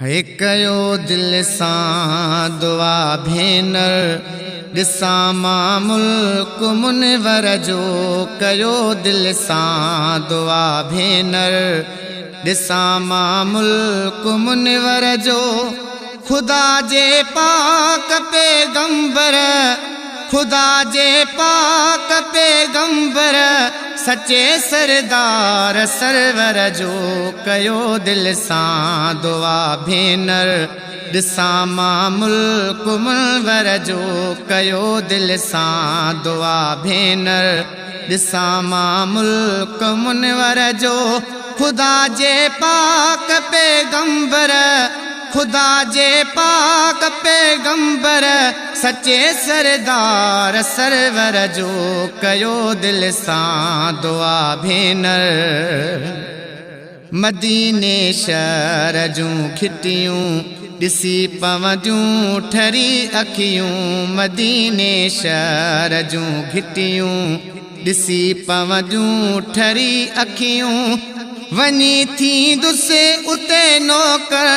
है कयो दिल सां दुआ भेनर ॾिसां मां मुल्क मुनवर जो कयो दिल सां दुआ भेनर ॾिसां मां मुल्क मुनवर जो खुदा जे पाक पैगंबर खुदा जे पाक पैगंबर सच्चे सरदार सरवर जो कयो दिल सां दुआ भेनर ॾिसां मां मुल्क मुनवर जो कयो दिल सां दुआ भेनर ॾिसां मां मुल्क मुनवर जो खुदा जे पाक पैगंबर खुदा जे पाक पैगंबर सच्चे सरदार सरवर जो कयो दिल सां दुआ भेनर मदीने शहर जूं खिटियूं ॾिसी पवंदियूं ठरी अखियूं मदीने शहर जूं खिटियूं ॾिसी पवंदियूं ठरी अखियूं वञी थींदुसि उते नौकर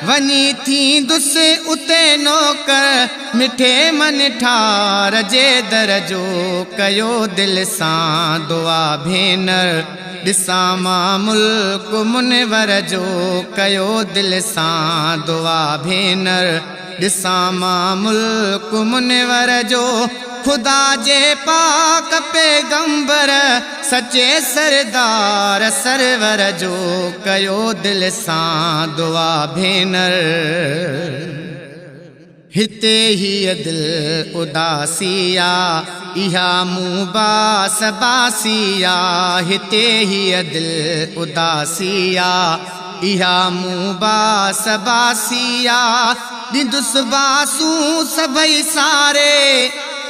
वञी थींदुसि उते नौकर मिठे मन ठार जे दर जो कयो दिल सां दुआ भेनर ॾिसां मां मुल्क मुनवर जो कयो दिल सां दुआ भेनर ॾिसां मां मुल्क मुनवर जो खुदा जे पाक पैगंबर सच्चे सरदार सरवर जो कयो दिल सां दुआ भेनर हिते ही दिल उदासिया इहा मूं बास बासिया हिते ही दिल उदासिया इहा मूं बास बासिया ॾींदुसि बासूं सभई सारे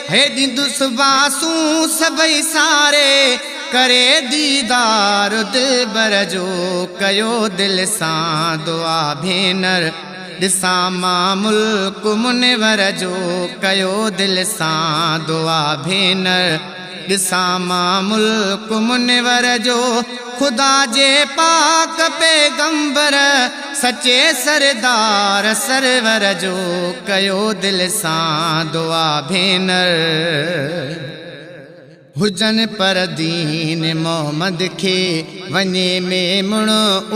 हे ॾींदुसि बासूं सभई सारे करे दीदार दिलबर जो कयो दिल सां दुआ भेनर ॾिसां मां मुल्क मुनवर जो कयो दिल सां दुआ भेनर ॾिसां मां मुल्क मुनवर जो खुदा जे पाक पैगंबर सच्चे सरदार सरवर जो कयो दिल सां दुआ भेनर हुजन पर दीन मोहम्मद खे वञे में मुण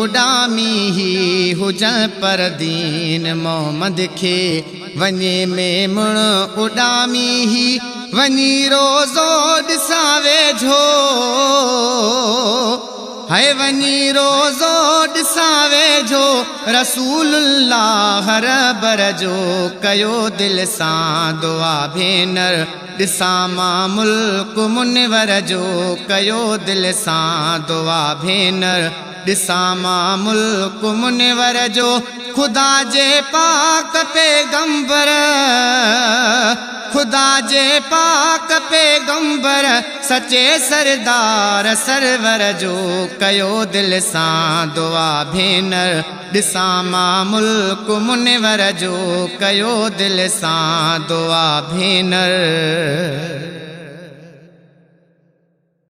उॾामी ही हुजन पर दीन मोहम्मद खे वञे में मुण उॾामी ही वञी रोज़ो ॾिसां वेझो है वञी रोज़ो ॾिसां वेझो रसूलुल्लाह रबर जो कयो दिल सां दुआ भेनर ॾिसां मां मुल्क मुनवर जो कयो दिल सां दुआ भेनर ॾिसां मां मुल्क मुनवर जो खुदा जे पाक पैगंबर खुदा जे पाक पैगंबर सच्चे सरदार सरवर जो कयो दिल सां दुआ भेनर ॾिसां मां मुल्क मुनवर जो कयो दिल सां दुआ भेनर।